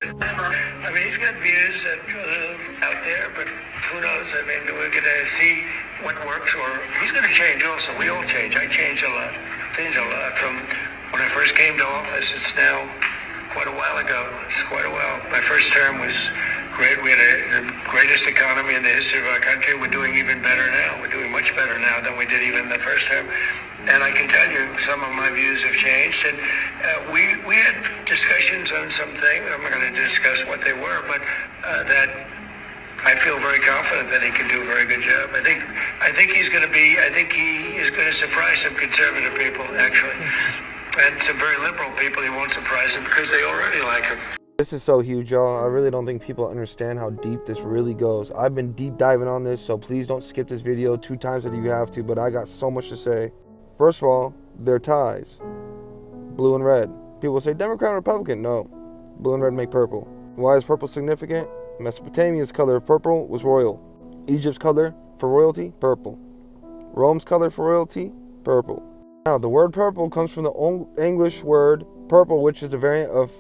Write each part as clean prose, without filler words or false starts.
I mean, he's got views that out there, but who knows? I mean, we're going to see what works, or he's going to change also. We all change. I changed a lot. Changed a lot from when I first came to office. It's now quite a while ago. It's quite a while. My first term was great. We had the greatest economy in the history of our country. We're doing even better now. We're doing much better now than we did even the first term. And I can tell you some of my views have changed. And we had discussions on some things. I'm not going to discuss what they were, but that I feel very confident that he can do a very good job. I think he's going to be. I think he is going to surprise some conservative people, actually, and some very liberal people. He won't surprise them because they already like him. This is so huge, y'all. I really don't think people understand how deep this really goes. I've been deep diving on this, so please don't skip this video 2 times if you have to, but I got so much to say. First of all, their ties. Blue and red. People say Democrat and Republican. No. Blue and red make purple. Why is purple significant? Mesopotamia's color of purple was royal. Egypt's color for royalty, purple. Rome's color for royalty, purple. Now, the word purple comes from the Old English word purple, which is a variant of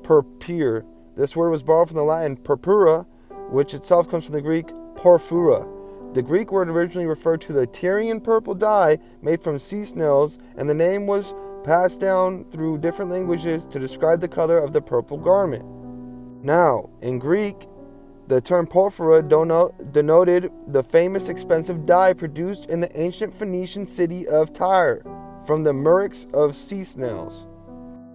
purpure. This word was borrowed from the Latin purpura, which itself comes from the Greek porphyra. The Greek word originally referred to the Tyrian purple dye made from sea snails, and the name was passed down through different languages to describe the color of the purple garment. Now, in Greek, the term porphyra denoted the famous expensive dye produced in the ancient Phoenician city of Tyre from the murex of sea snails.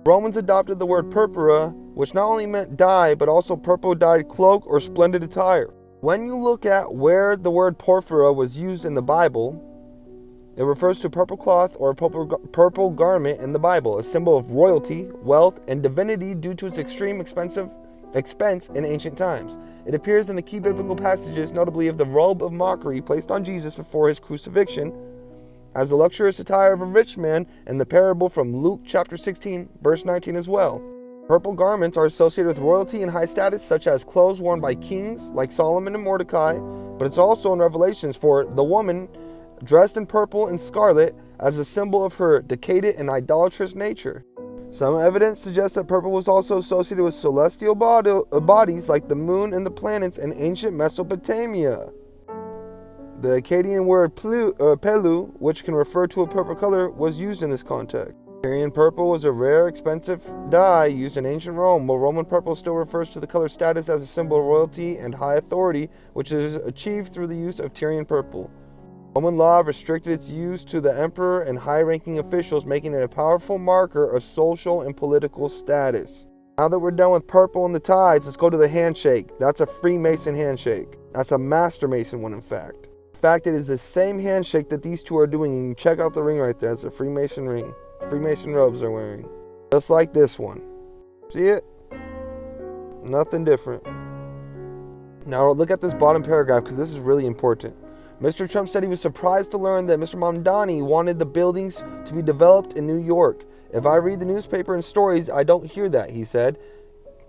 Romans adopted the word purpura, which not only meant dye, but also purple-dyed cloak or splendid attire. When you look at where the word porphyra was used in the Bible, it refers to purple cloth or purple garment in the Bible, a symbol of royalty, wealth, and divinity due to its extreme expense in ancient times. It appears in the key biblical passages, notably of the robe of mockery placed on Jesus before his crucifixion, as the luxurious attire of a rich man in the parable from Luke chapter 16, verse 19 as well. Purple garments are associated with royalty and high status, such as clothes worn by kings like Solomon and Mordecai, but it's also in Revelations for the woman dressed in purple and scarlet as a symbol of her decadent and idolatrous nature. Some evidence suggests that purple was also associated with celestial bodies like the moon and the planets in ancient Mesopotamia. The Akkadian word pelu, which can refer to a purple color, was used in this context. Tyrian purple was a rare, expensive dye used in ancient Rome, while Roman purple still refers to the color's status as a symbol of royalty and high authority, which is achieved through the use of Tyrian purple. Roman law restricted its use to the emperor and high-ranking officials, making it a powerful marker of social and political status. Now that we're done with purple and the ties, let's go to the handshake. That's a Freemason handshake. That's a Master Mason one, in fact. In fact, it is the same handshake that these two are doing, and you can check out the ring right there. It's a Freemason ring. Freemason robes they're wearing. Just like this one. See it? Nothing different. Now look at this bottom paragraph, because this is really important. Mr. Trump said he was surprised to learn that Mr. Mamdani wanted the buildings to be developed in New York. If I read the newspaper and stories, I don't hear that, he said.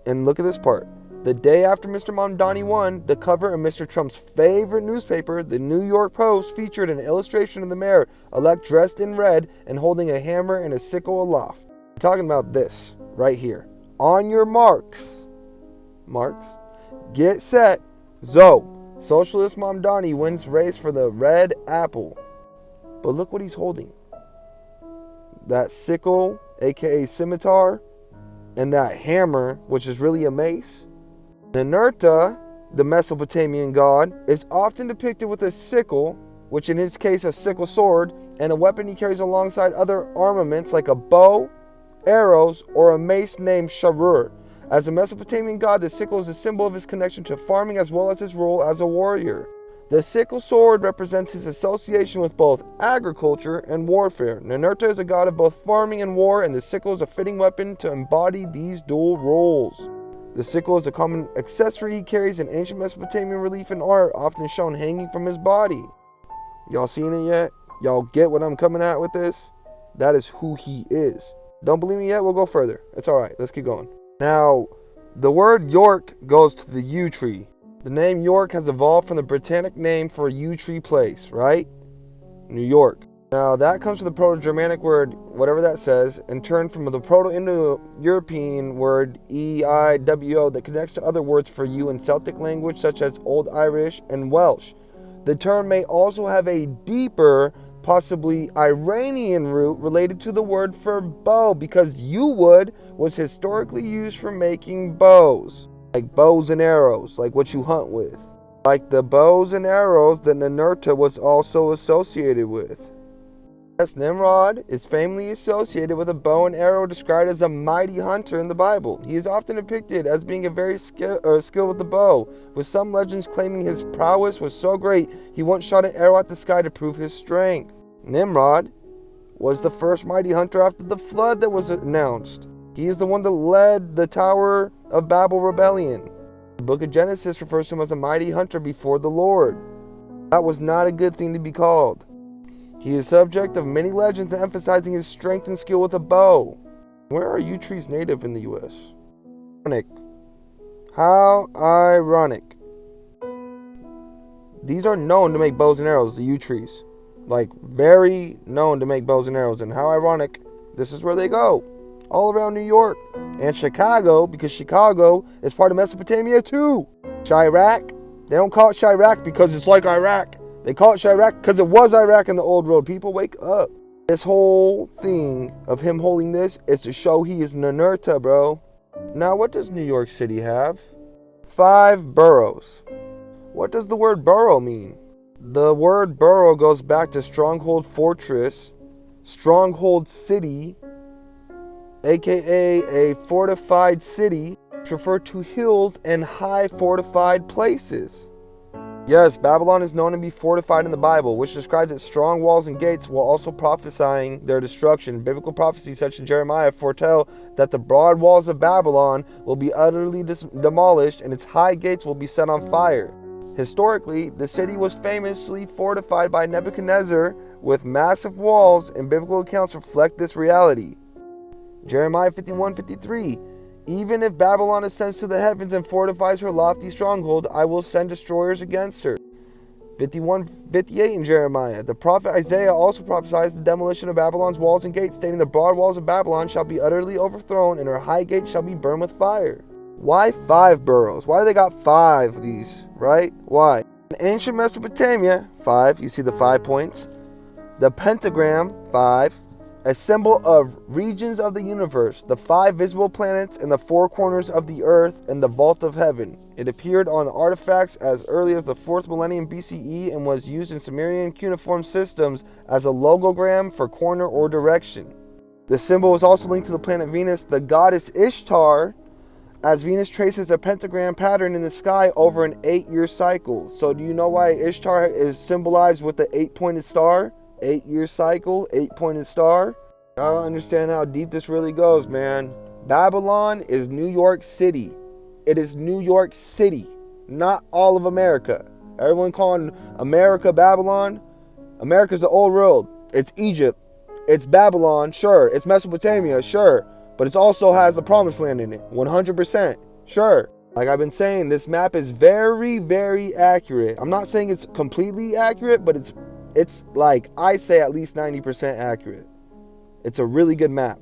And look at this part. The day after Mr. Mamdani won, the cover of Mr. Trump's favorite newspaper, the New York Post, featured an illustration of the mayor-elect dressed in red and holding a hammer and a sickle aloft. I'm talking about this right here. On your marks, get set, zo. Socialist Mamdani wins race for the red apple. But look what he's holding. That sickle, aka scimitar, and that hammer, which is really a mace. Ninurta, the Mesopotamian god, is often depicted with a sickle, which in his case a sickle sword, and a weapon he carries alongside other armaments like a bow, arrows, or a mace named sharur. As a Mesopotamian god, the sickle is a symbol of his connection to farming as well as his role as a warrior. The sickle sword represents his association with both agriculture and warfare. Ninurta is a god of both farming and war, and the sickle is a fitting weapon to embody these dual roles. The sickle is a common accessory he carries in ancient Mesopotamian relief and art, often shown hanging from his body. Y'all seen it yet? Y'all get what I'm coming at with this? That is who he is. Don't believe me yet? We'll go further. It's alright. Let's keep going. Now, the word York goes to the yew tree. The name York has evolved from the Britannic name for a yew tree place, right? New York. Now that comes from the Proto-Germanic word, whatever that says, and turned from the Proto-Indo-European word EIWO that connects to other words for you in Celtic language such as Old Irish and Welsh. The term may also have a deeper, possibly Iranian root related to the word for bow, because yew-wood was historically used for making bows, like bows and arrows, like what you hunt with. Like the bows and arrows that Ninurta was also associated with. Yes, Nimrod is famously associated with a bow and arrow described as a mighty hunter in the Bible. He is often depicted as being a very skilled with the bow, with some legends claiming his prowess was so great he once shot an arrow at the sky to prove his strength. Nimrod was the first mighty hunter after the flood that was announced. He is the one that led the Tower of Babel rebellion. The book of Genesis refers to him as a mighty hunter before the Lord. That was not a good thing to be called. He is subject of many legends emphasizing his strength and skill with a bow. Where are yew trees native in the U.S.? Ironic. How ironic. These are known to make bows and arrows, the yew trees. Like, very known to make bows and arrows. And how ironic, this is where they go. All around New York. And Chicago, because Chicago is part of Mesopotamia too. Chirac. They don't call it Chirac because it's like Iraq. They call it Chirac because it was Iraq in the old world. People, wake up. This whole thing of him holding this is to show he is Ninurta, bro. Now, what does New York City have? 5 boroughs. What does the word borough mean? The word borough goes back to stronghold fortress, stronghold city, aka a fortified city, which refer to hills and high fortified places. Yes, Babylon is known to be fortified in the Bible, which describes its strong walls and gates while also prophesying their destruction. Biblical prophecies such as Jeremiah foretell that the broad walls of Babylon will be utterly demolished and its high gates will be set on fire. Historically, the city was famously fortified by Nebuchadnezzar with massive walls, and biblical accounts reflect this reality. Jeremiah 51:53. Even if Babylon ascends to the heavens and fortifies her lofty stronghold, I will send destroyers against her. 51:58 in Jeremiah. The prophet Isaiah also prophesies the demolition of Babylon's walls and gates, stating the broad walls of Babylon shall be utterly overthrown and her high gates shall be burned with fire. Why 5 boroughs? Why do they got 5 of these, right? Why? In ancient Mesopotamia, 5, you see the 5 points. The pentagram, 5. A symbol of regions of the universe, the 5 visible planets and the 4 corners of the earth and the vault of heaven. It appeared on artifacts as early as the 4th millennium BCE and was used in Sumerian cuneiform systems as a logogram for corner or direction. The symbol is also linked to the planet Venus, the goddess Ishtar, as Venus traces a pentagram pattern in the sky over an 8-year cycle. So do you know why Ishtar is symbolized with the 8-pointed star? 8-year cycle, 8-pointed star. I don't understand how deep this really goes, man. Babylon is New York City. It is New York City, not all of America. Everyone calling America Babylon. America's the old world. It's Egypt. It's Babylon, sure. It's Mesopotamia, sure. But it also has the promised land in it, 100%, sure. Like I've been saying, this map is very, very accurate. I'm not saying it's completely accurate, but it's like, I say at least 90% accurate. It's a really good map.